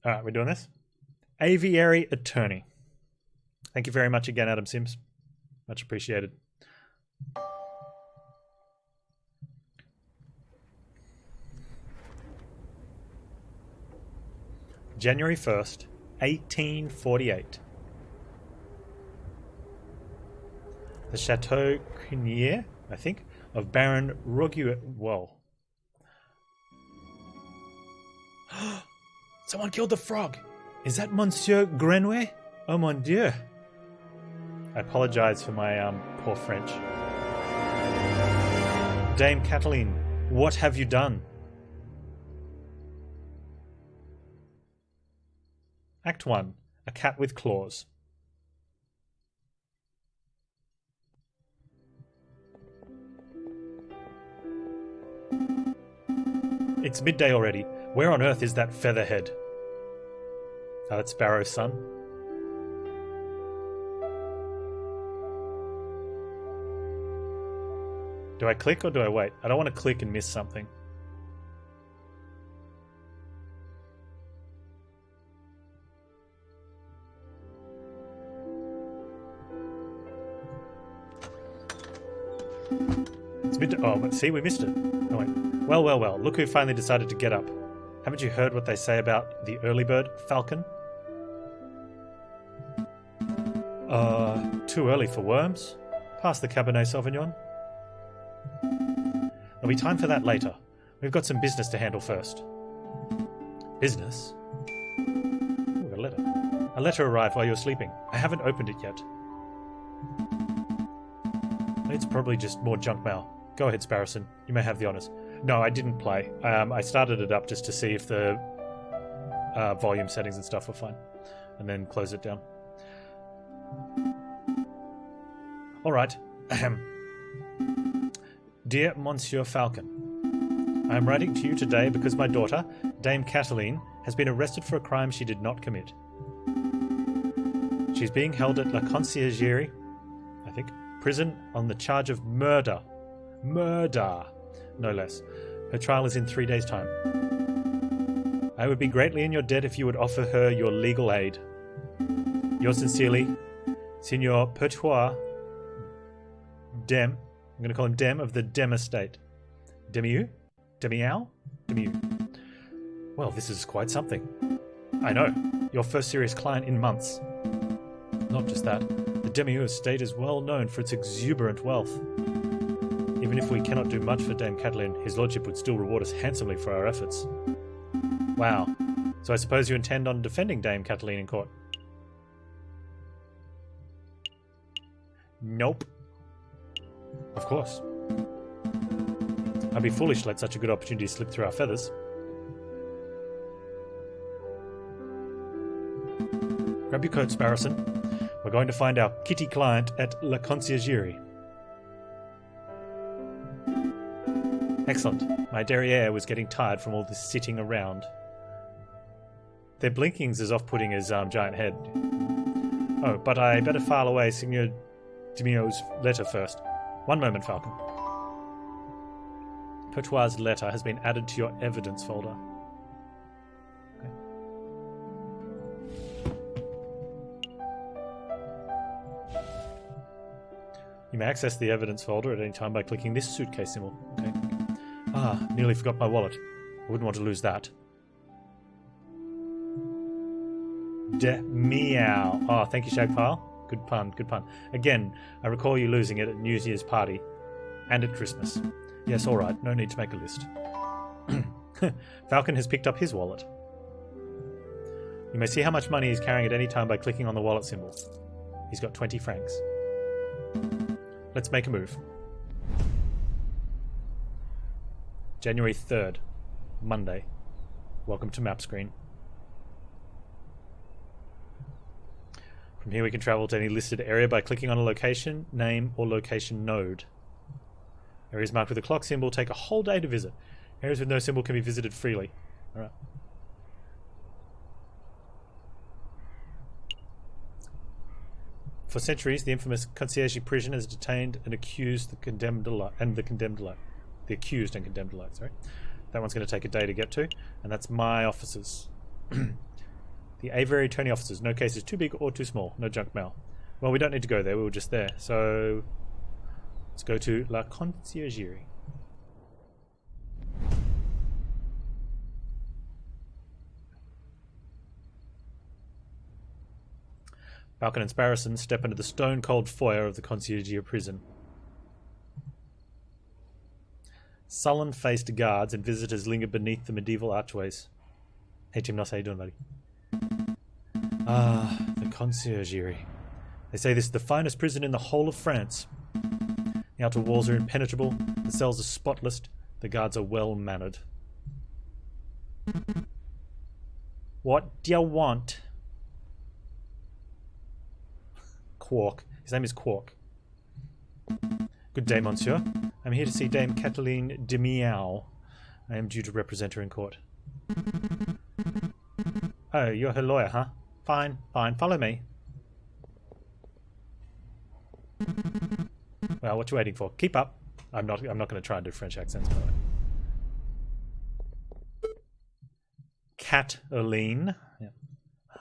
Alright, we're doing this. Aviary Attorney. Thank you very much again, Adam Sims. Much appreciated. January 1st, 1848. The Chateau Crinier, I think, of Baron Roguet. Whoa. Someone killed the frog. Is that Monsieur Grenouet? Oh mon Dieu. I apologize for my poor French. Dame Cataline, what have you done? Act 1. A cat with claws. It's midday already. Where on earth is that featherhead? Oh, that's Sparrowson. Do I click or do I wait? I don't want to click and miss something. It's midday. Oh, but see, we missed it. Oh, wait. Well, well, well. Look who finally decided to get up. Haven't you heard what they say about the early bird, Falcon? Too early for worms. Pass the Cabernet Sauvignon. There'll be time for that later. We've got some business to handle first. Business? Ooh, a letter. A letter arrived while you were sleeping. I haven't opened it yet. It's probably just more junk mail. Go ahead, Sparrowson. You may have the honours. No, I didn't play. I started it up just to see if the volume settings and stuff were fine. And then close it down. Alright. Dear Monsieur Falcon, I am writing to you today because my daughter, Dame Cataline, has been arrested for a crime she did not commit. She's being held at La Conciergerie, I think, prison on the charge of murder. Murder! No less. Her trial is in 3 days' time. I would be greatly in your debt if you would offer her your legal aid. Yours sincerely, Signor Pertois Dem. I'm going to call him Dem of the Dem estate. Demiu? Demiao? Demiu. Well, this is quite something. I know. Your first serious client in months. Not just that. The Demiu estate is well known for its exuberant wealth. Even if we cannot do much for Dame Cataline, his lordship would still reward us handsomely for our efforts. Wow. So I suppose you intend on defending Dame Cataline in court? Nope. Of course. I'd be foolish to let such a good opportunity slip through our feathers. Grab your coat, Sparrowson. We're going to find our kitty client at La Conciergerie. Excellent. My derriere was getting tired from all this sitting around. Their blinkings as off-putting as giant head. Oh, but I better file away Signor Demio's letter first. One moment, Falcon. Pertois' letter has been added to your evidence folder. Okay. You may access the evidence folder at any time by clicking this suitcase symbol. Okay. Ah, nearly forgot my wallet. I wouldn't want to lose that. Meow. Oh, thank you, Shagpile. Good pun, good pun. Again, I recall you losing it at New Year's party. And at Christmas. Yes, alright, no need to make a list. Falcon has picked up his wallet. You may see how much money he's carrying at any time by clicking on the wallet symbol. He's got 20 francs. Let's make a move. January 3rd, Monday. Welcome to map screen. From here we can travel to any listed area by clicking on a location, name, or location node. Areas marked with a clock symbol take a whole day to visit. Areas with no symbol can be visited freely. Alright. For centuries, the infamous concierge prison has detained and accused the condemned alike. The accused and condemned alike, sorry. That one's going to take a day to get to, and that's my officers. The Aviary Attorney offices. No cases too big or too small. No junk mail. Well, we don't need to go there. We were just there. So, let's go to La Conciergerie. Falcon and Sparrowson step into the stone-cold foyer of the Conciergerie prison. Sullen-faced guards and visitors linger beneath the medieval archways. Hey, Timnos, how you doing, buddy? Ah, the Conciergerie. They say this is the finest prison in the whole of France. The outer walls are impenetrable, the cells are spotless, the guards are well-mannered. What do you want? Quark. His name is Quark. Good day, monsieur. I'm here to see Dame Kathleen de Miao. I am due to represent her in court. Oh, you're her lawyer, huh? Fine, fine. Follow me. Well, what you waiting for? Keep up. I'm not going to try and do French accents, by the way. Kathleen. Yeah.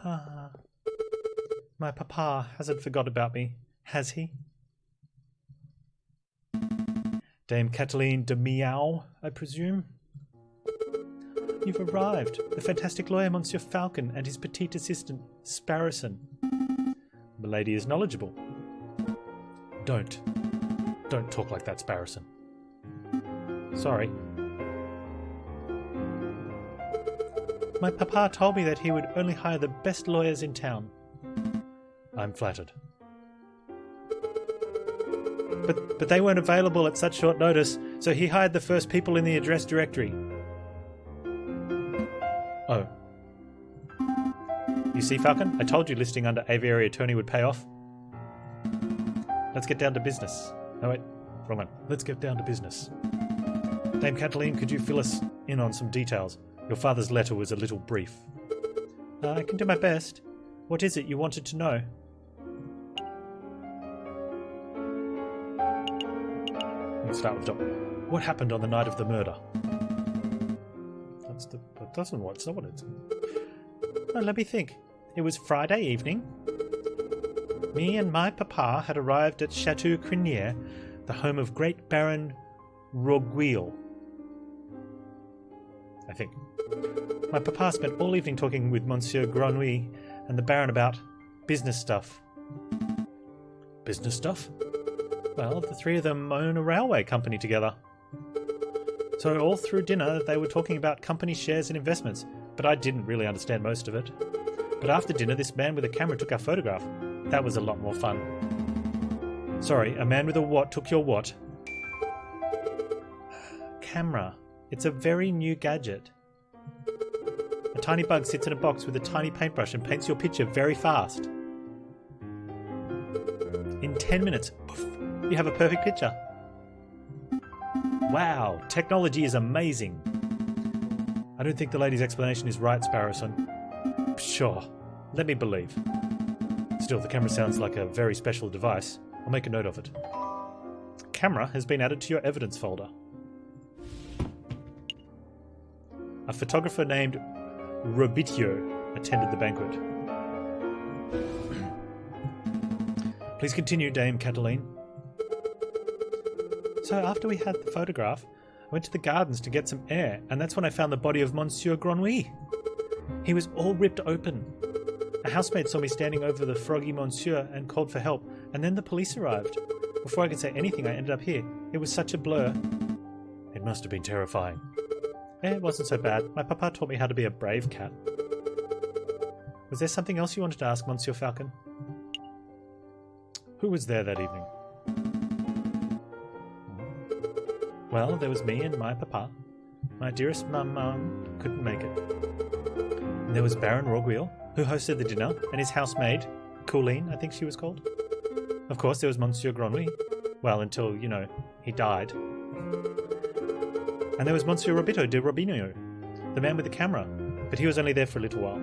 Ah. My papa hasn't forgot about me, has he? Dame Kathleen de Miao, I presume? You've arrived. The fantastic lawyer, Monsieur Falcon, and his petite assistant, Sparrowson. The lady is knowledgeable. Don't talk like that, Sparrowson. Sorry. My papa told me that he would only hire the best lawyers in town. I'm flattered. But they weren't available at such short notice, so he hired the first people in the address directory. Oh. You see, Falcon? I told you listing under Aviary Attorney would pay off. Let's get down to business. Oh wait, wrong one. Let's get down to business. Dame Kathleen, could you fill us in on some details? Your father's letter was a little brief. I can do my best. What is it you wanted to know? Let's start with the top. What happened on the night of the murder? That's not what it's... Oh, let me think. It was Friday evening. Me and my papa had arrived at Chateau Crinier, the home of great Baron Roguil. I think. My papa spent all evening talking with Monsieur Grenouille and the Baron about business stuff. Business stuff? Well, the three of them own a railway company together. So all through dinner they were talking about company shares and investments, but I didn't really understand most of it. But after dinner this man with a camera took our photograph. That was a lot more fun. Sorry, a man with a what took your what? Camera. It's a very new gadget. A tiny bug sits in a box with a tiny paintbrush and paints your picture very fast. In 10 minutes, poof, you have a perfect picture. Wow, technology is amazing. I don't think the lady's explanation is right, Sparrowson. Sure, let me believe. Still, the camera sounds like a very special device. I'll make a note of it. Camera has been added to your evidence folder. A photographer named Robitio attended the banquet. Please continue, Dame Kathleen. So after we had the photograph, I went to the gardens to get some air, and that's when I found the body of Monsieur Grenouille. He was all ripped open. A housemaid saw me standing over the froggy Monsieur and called for help, and then the police arrived. Before I could say anything, I ended up here. It was such a blur. It must have been terrifying. It wasn't so bad. My papa taught me how to be a brave cat. Was there something else you wanted to ask, Monsieur Falcon? Who was there that evening? Well, there was me and my papa. My dearest mum couldn't make it. And there was Baron Roguil, who hosted the dinner, and his housemaid, Colleen, I think she was called. Of course, there was Monsieur Grenouille. Well, until, you know, he died. And there was Monsieur Robito de Robinho, the man with the camera, but he was only there for a little while.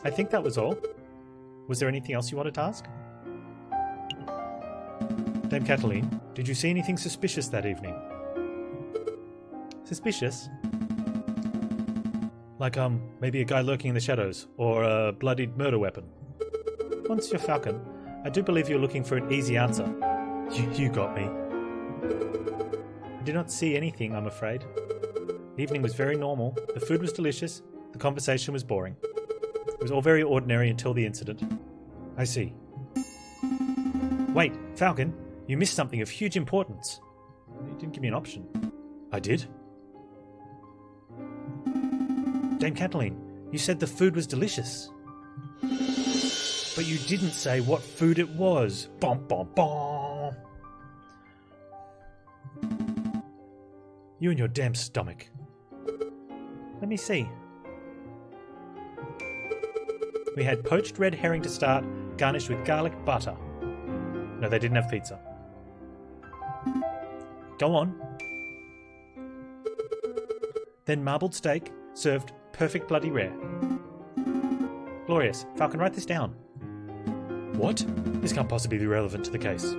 I think that was all. Was there anything else you wanted to ask? Dame Kathleen, did you see anything suspicious that evening? Suspicious? Like, maybe a guy lurking in the shadows, or a bloodied murder weapon. Monsieur Falcon, I do believe you're looking for an easy answer. You got me. I did not see anything, I'm afraid. The evening was very normal, the food was delicious, the conversation was boring. It was all very ordinary until the incident. I see. Wait, Falcon, you missed something of huge importance. You didn't give me an option. I did? Dame Cataline, you said the food was delicious. But you didn't say what food it was. Bom, bom, bom. You and your damn stomach. Let me see. We had poached red herring to start, garnished with garlic butter. No, they didn't have pizza. Go on. Then marbled steak, served perfect bloody rare. Glorious. Falcon, write this down. What? This can't possibly be relevant to the case.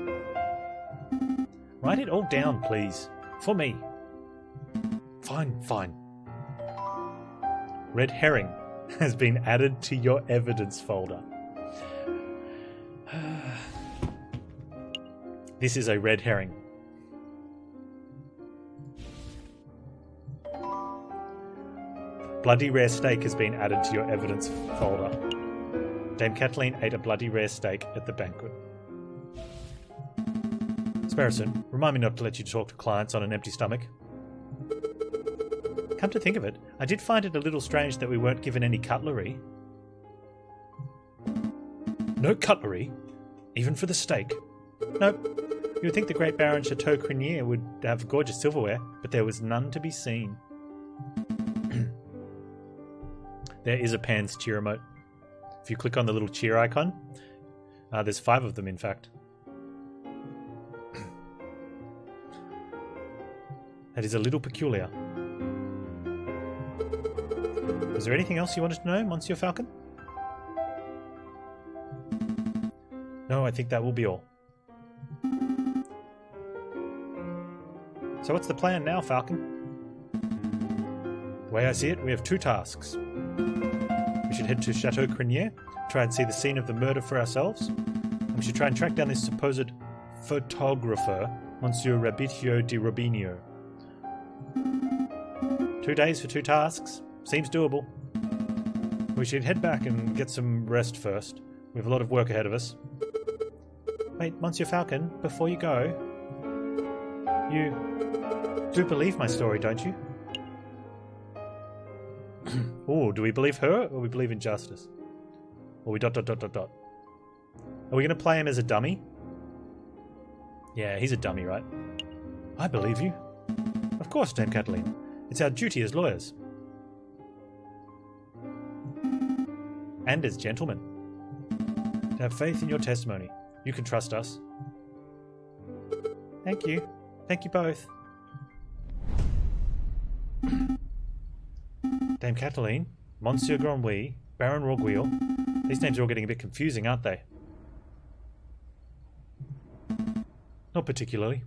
Write it all down, please. For me. Fine, fine. Red herring has been added to your evidence folder. This is a red herring. Bloody rare steak has been added to your evidence folder. Dame Cataline ate a bloody rare steak at the banquet. Sparrowson, remind me not to let you talk to clients on an empty stomach. Come to think of it, I did find it a little strange that we weren't given any cutlery. No cutlery? Even for the steak? Nope. You would think the great Baron Chateau Crinier would have gorgeous silverware, but there was none to be seen. There is a Panz cheer remote. If you click on the little cheer icon, there's 5 of them in fact. That is a little peculiar. Is there anything else you wanted to know, Monsieur Falcon? No, I think that will be all. So what's the plan now, Falcon? The way I see it, we have 2 tasks. We should head to Chateau Crinier, try and see the scene of the murder for ourselves, and we should try and track down this supposed photographer, Monsieur Rabitio di Robinio. 2 days for 2 tasks. Seems doable. We should head back and get some rest first. We have a lot of work ahead of us. Wait, Monsieur Falcon, before you go, you do believe my story, don't you? Oh, do we believe her or we believe in justice? Or we ... Are we going to play him as a dummy? Yeah, he's a dummy, right? I believe you. Of course, Dame Cataline. It's our duty as lawyers. And as gentlemen. To have faith in your testimony. You can trust us. Thank you. Thank you both. Dame Cataline, Monsieur Granouille, Baron Roguil. These names are all getting a bit confusing, aren't they? Not particularly.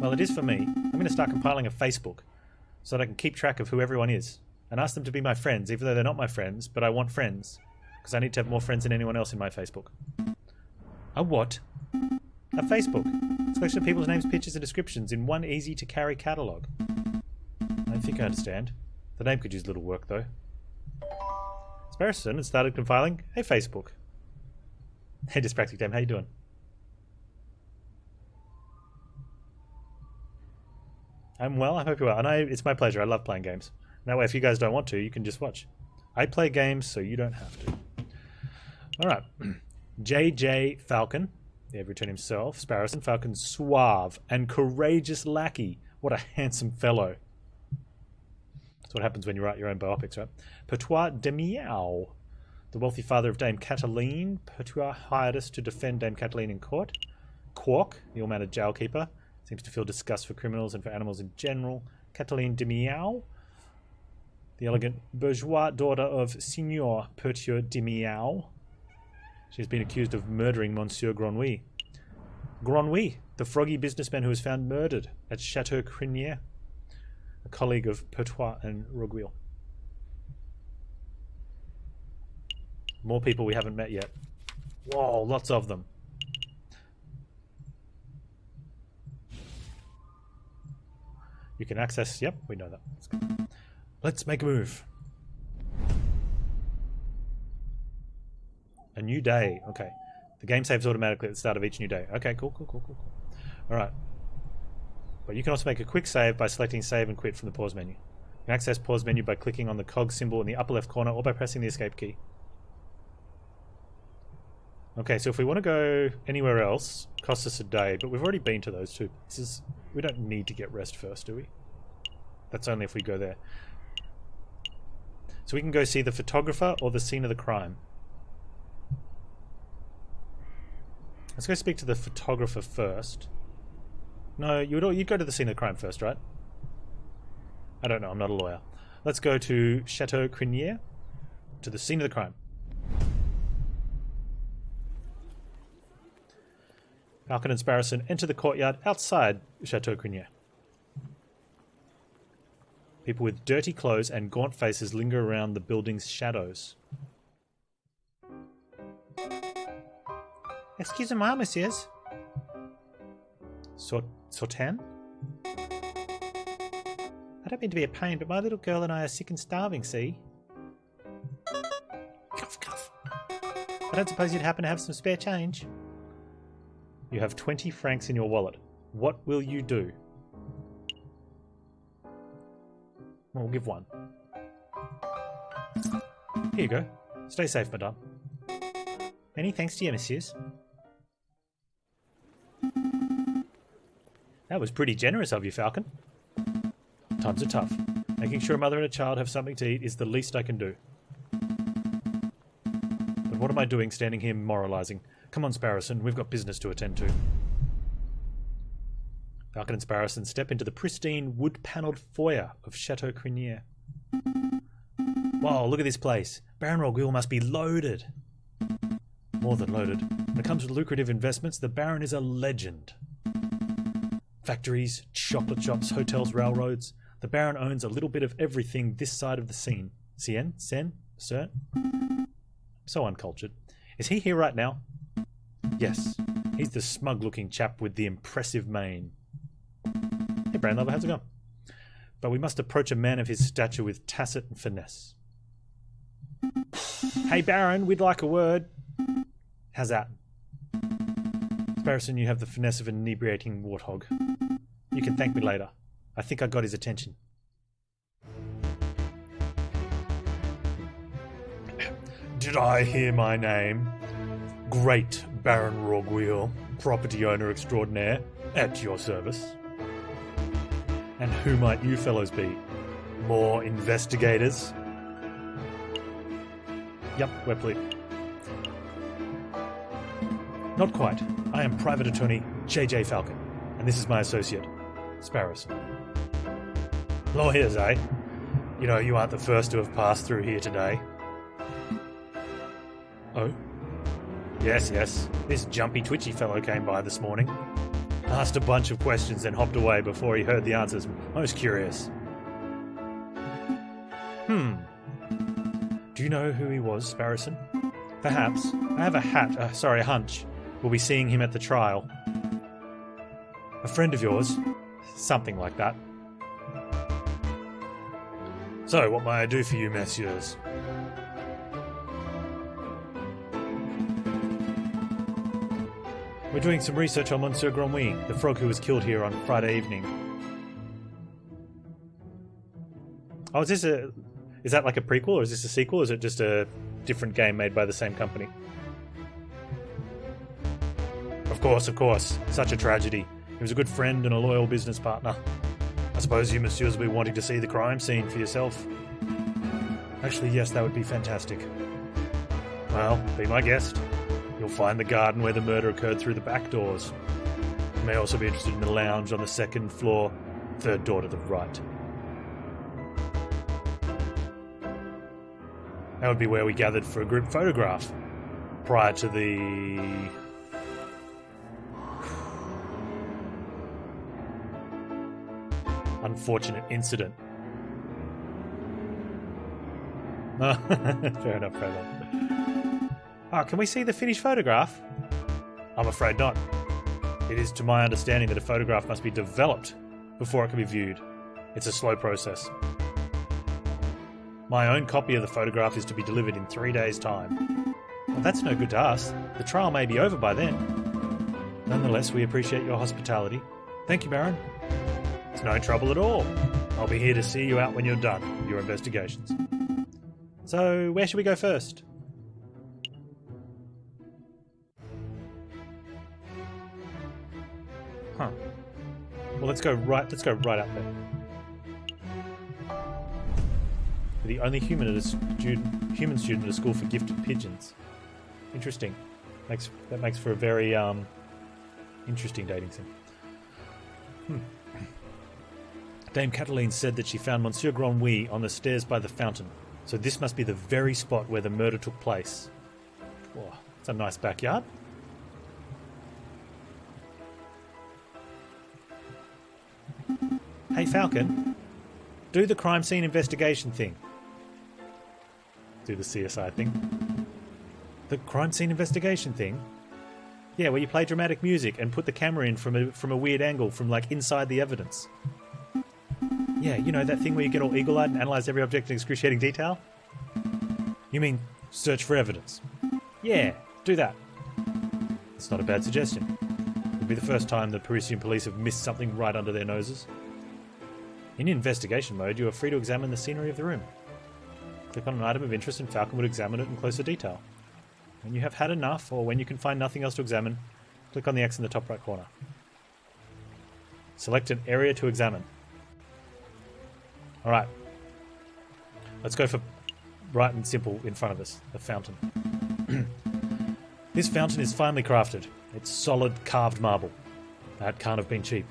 Well, it is for me. I'm going to start compiling a Facebook so that I can keep track of who everyone is and ask them to be my friends, even though they're not my friends, but I want friends because I need to have more friends than anyone else in my Facebook. A what? A Facebook. It's a collection of people's names, pictures and descriptions in one easy-to-carry catalogue. I think I understand. The name could use a little work, though. Sparrowson has started compiling a Facebook. Hey, Dyspraxic Dame, how you doing? I'm well, I hope you're well. And it's my pleasure, I love playing games. That way, if you guys don't want to, you can just watch. I play games, so you don't have to. Alright. Jayjay Falcon, the Aviary Attorney himself, Sparrowson, Falcon's suave and courageous lackey. What a handsome fellow. That's what happens when you write your own biopics, right? Pertois de Miao, the wealthy father of Dame Cataline. Pertois hired us to defend Dame Cataline in court. Quark, the ill-mannered jailkeeper, seems to feel disgust for criminals and for animals in general. Cataline de Miao, the elegant bourgeois daughter of Signor Pertois de Miao. She has been accused of murdering Monsieur Granouille. Granouille, the froggy businessman who was found murdered at Chateau Crinier, a colleague of Pertois and Roguil. More people we haven't met yet. Whoa, lots of them. You can access... Yep, we know that. Let's make a move. A new day. Okay. The game saves automatically at the start of each new day. Okay, cool. Alright. But you can also make a quick save by selecting save and quit from the pause menu. You can access pause menu by clicking on the cog symbol in the upper left corner or by pressing the escape key. Okay, so if we want to go anywhere else, it costs us a day, but we've already been to those two places. We don't need to get rest first, do we? That's only if we go there. So we can go see the photographer or the scene of the crime. Let's go speak to the photographer first. No, you'd go to the scene of the crime first, right? I don't know, I'm not a lawyer. Let's go to Chateau Crinier, to the scene of the crime. Falcon and Sparrowson enter the courtyard outside Chateau Crinier. People with dirty clothes and gaunt faces linger around the building's shadows. Excusez-moi, messieurs. Sautan? I don't mean to be a pain, but my little girl and I are sick and starving, see? Cough, cough. I don't suppose you'd happen to have some spare change? You have 20 francs in your wallet. What will you do? Well, we'll give one. Here you go. Stay safe, madame. Many thanks to you, messieurs. That was pretty generous of you, Falcon. Times are tough. Making sure a mother and a child have something to eat is the least I can do. But what am I doing standing here moralizing? Come on, Sparrowson, we've got business to attend to. Falcon and Sparrowson step into the pristine, wood-panelled foyer of Chateau Crinier. Wow, look at this place. Baron Roguil must be loaded. More than loaded. When it comes to lucrative investments, the Baron is a legend. Factories, chocolate shops, hotels, railroads. The Baron owns a little bit of everything this side of the scene. Sen? Sir? So uncultured. Is he here right now? Yes. He's the smug-looking chap with the impressive mane. Hey, Brain Lover, how's it going? But we must approach a man of his stature with tacit finesse. Hey, Baron, we'd like a word. How's that? Sparrowson, you have the finesse of an inebriating warthog. You can thank me later. I think I got his attention. Did I hear my name? Great Baron Roguil, property owner extraordinaire, at your service. And who might you fellows be? More investigators? Yep, we're police. Not quite. I am Private Attorney Jayjay Falcon, and this is my associate, Sparrowson. Lawyers, eh? You know, you aren't the first to have passed through here today. Oh? Yes. This jumpy, twitchy fellow came by this morning. Asked a bunch of questions, then hopped away before he heard the answers. Most curious. Do you know who he was, Sparrowson? Perhaps. I have a hunch. We'll be seeing him at the trial. A friend of yours? Something like that. So, what may I do for you, messieurs? We're doing some research on Monsieur Grenouille, the frog who was killed here on Friday evening. Oh, is that like a prequel, or is this a sequel, or is it just a different game made by the same company? Of course. Such a tragedy. He was a good friend and a loyal business partner. I suppose you messieurs will be wanting to see the crime scene for yourself. Actually, yes, that would be fantastic. Well, be my guest. You'll find the garden where the murder occurred through the back doors. You may also be interested in the lounge on the second floor, third door to the right. That would be where we gathered for a group photograph prior to the... unfortunate incident. Fair enough. Oh, can we see the finished photograph? I'm afraid not. It is to my understanding that a photograph must be developed before it can be viewed. It's a slow process. My own copy of the photograph is to be delivered in 3 days' time. Well, that's no good to us. The trial may be over by then. Nonetheless, we appreciate your hospitality. Thank you, Baron. It's no trouble at all. I'll be here to see you out when you're done with your investigations. So, where should we go first? Huh. Well, let's go right up there. We're the only human student at a school for gifted pigeons. Interesting. That makes for a very interesting dating sim. Dame Cataline said that she found Monsieur Granouille on the stairs by the fountain. So this must be the very spot where the murder took place. Oh, it's a nice backyard. Hey Falcon, do the crime scene investigation thing. Do the CSI thing. The crime scene investigation thing? Yeah, where you play dramatic music and put the camera in from a weird angle from like inside the evidence. Yeah, you know that thing where you get all eagle-eyed and analyse every object in excruciating detail? You mean search for evidence? Yeah, do that. It's not a bad suggestion. It'll be the first time the Parisian police have missed something right under their noses. In investigation mode, you are free to examine the scenery of the room. Click on an item of interest and Falcon would examine it in closer detail. When you have had enough, or when you can find nothing else to examine, click on the X in the top right corner. Select an area to examine. Alright. Let's go for bright and simple in front of us, the fountain. This fountain is finely crafted. It's solid carved marble. That can't have been cheap.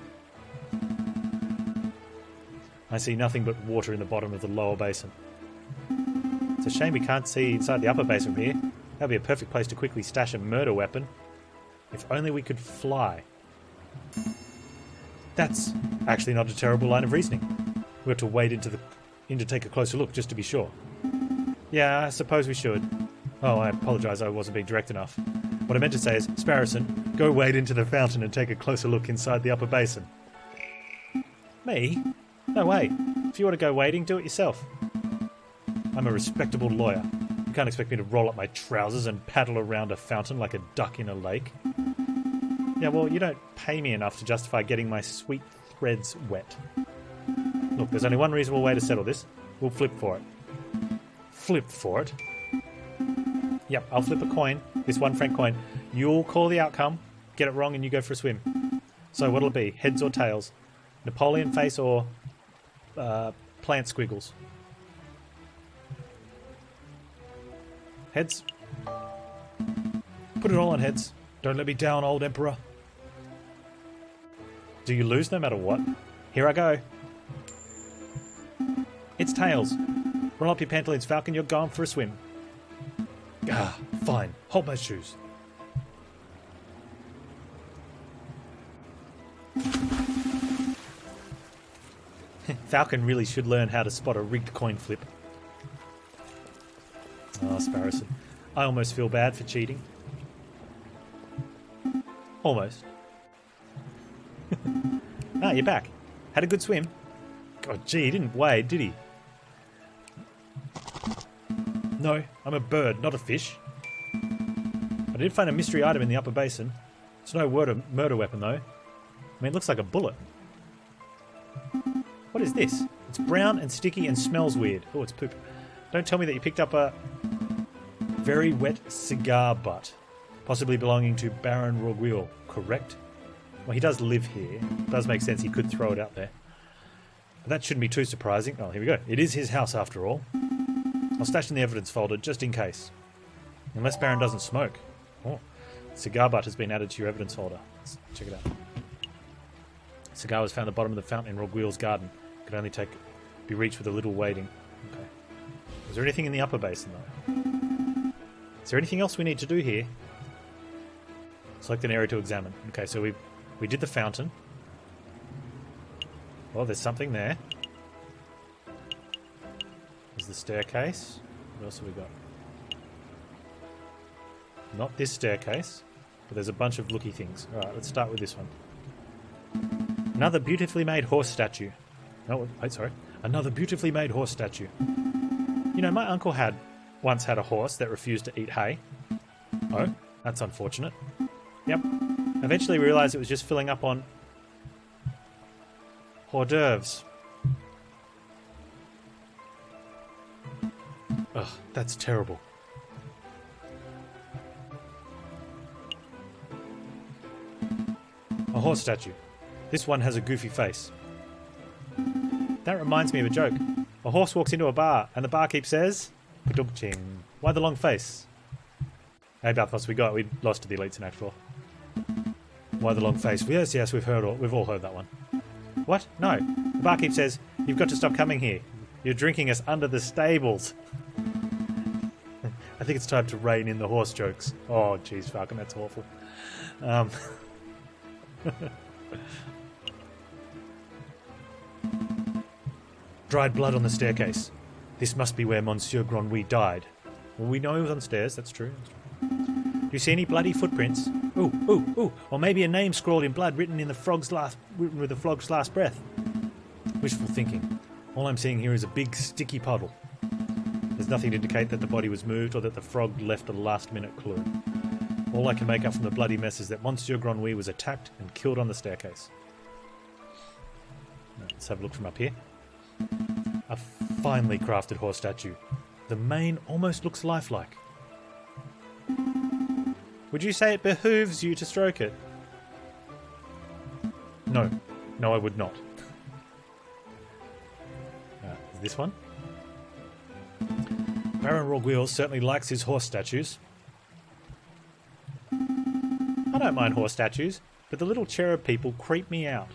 I see nothing but water in the bottom of the lower basin. It's a shame we can't see inside the upper basin from here. That would be a perfect place to quickly stash a murder weapon. If only we could fly. That's actually not a terrible line of reasoning. We have to wade in to take a closer look just to be sure. Yeah, I suppose we should. Oh, I apologise, I wasn't being direct enough. What I meant to say is, Sparrowson, go wade into the fountain and take a closer look inside the upper basin. Me? No way. If you want to go wading, do it yourself. I'm a respectable lawyer. You can't expect me to roll up my trousers and paddle around a fountain like a duck in a lake. Yeah, well, you don't pay me enough to justify getting my sweet threads wet. Look, there's only one reasonable way to settle this. We'll flip for it. Flip for it? Yep, I'll flip a coin. This 1 franc coin. You'll call the outcome, get it wrong, and you go for a swim. So what'll it be? Heads or tails? Napoleon face or plant squiggles? Heads. Put it all on heads. Don't let me down, old emperor. Do you lose no matter what? Here I go. It's tails. Roll up your pantaloons, Falcon. You're gone for a swim. Ah, fine. Hold my shoes. Falcon really should learn how to spot a rigged coin flip. Oh, Sparrowson. I almost feel bad for cheating. Almost. Ah, you're back. Had a good swim? God, gee, he didn't wade, did he? No, I'm a bird, not a fish. I did find a mystery item in the upper basin. It's no murder weapon, though. I mean, it looks like a bullet. What is this? It's brown and sticky and smells weird. Oh, it's poop. Don't tell me that you picked up a very wet cigar butt, possibly belonging to Baron Roguil, correct? Well, he does live here. It does make sense he could throw it out there. But that shouldn't be too surprising. Oh, here we go. It is his house after all. I'll stash in the evidence folder just in case. Unless Baron doesn't smoke. Oh, cigar butt has been added to your evidence folder. Let's check it out. Cigar was found at the bottom of the fountain in Roguil's garden. Could only be reached with a little wading. Okay. Is there anything in the upper basin though? Is there anything else we need to do here? Select an area to examine. Okay, so we did the fountain. Well, there's something there. There's the staircase. What else have we got? Not this staircase, but there's a bunch of looky things. Alright, let's start with this one. Another beautifully made horse statue. No, wait, sorry. Another beautifully made horse statue. You know, my uncle once had a horse that refused to eat hay. Oh, that's unfortunate. Yep. Eventually we realised it was just filling up on hors d'oeuvres. Ugh, that's terrible. A horse statue. This one has a goofy face. That reminds me of a joke. A horse walks into a bar and the barkeep says, "Padum-ching." Why the long face? Hey, Balthus, we lost to the elites in Act 4. Why the long face? Yes, we've all heard that one. What? No. The barkeep says, "You've got to stop coming here. You're drinking us under the stables." I think it's time to rein in the horse jokes. Oh, jeez, Falcon, that's awful. Dried blood on the staircase. This must be where Monsieur Grenouille died. Well, we know he was on the stairs, that's true. Do you see any bloody footprints? Ooh. Or maybe a name scrawled in blood written with the frog's last breath. Wishful thinking. All I'm seeing here is a big sticky puddle. There's nothing to indicate that the body was moved or that the frog left a last-minute clue. All I can make up from the bloody mess is that Monsieur Grenouille was attacked and killed on the staircase. Let's have a look from up here. A finely crafted horse statue. The mane almost looks lifelike. Would you say it behooves you to stroke it? No. No, I would not. Is this one? Baron Roguil certainly likes his horse statues. I don't mind horse statues, but the little cherub people creep me out.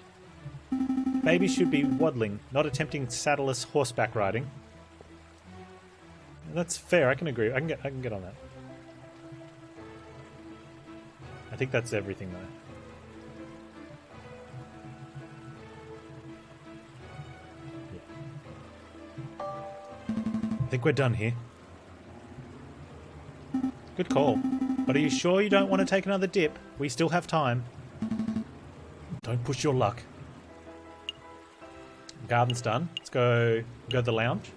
Babies should be waddling, not attempting saddleless horseback riding. That's fair, I can agree. I can get on that. I think that's everything though. Yeah. I think we're done here. Good call. But are you sure you don't want to take another dip? We still have time. Don't push your luck. Garden's done. Let's go to the lounge.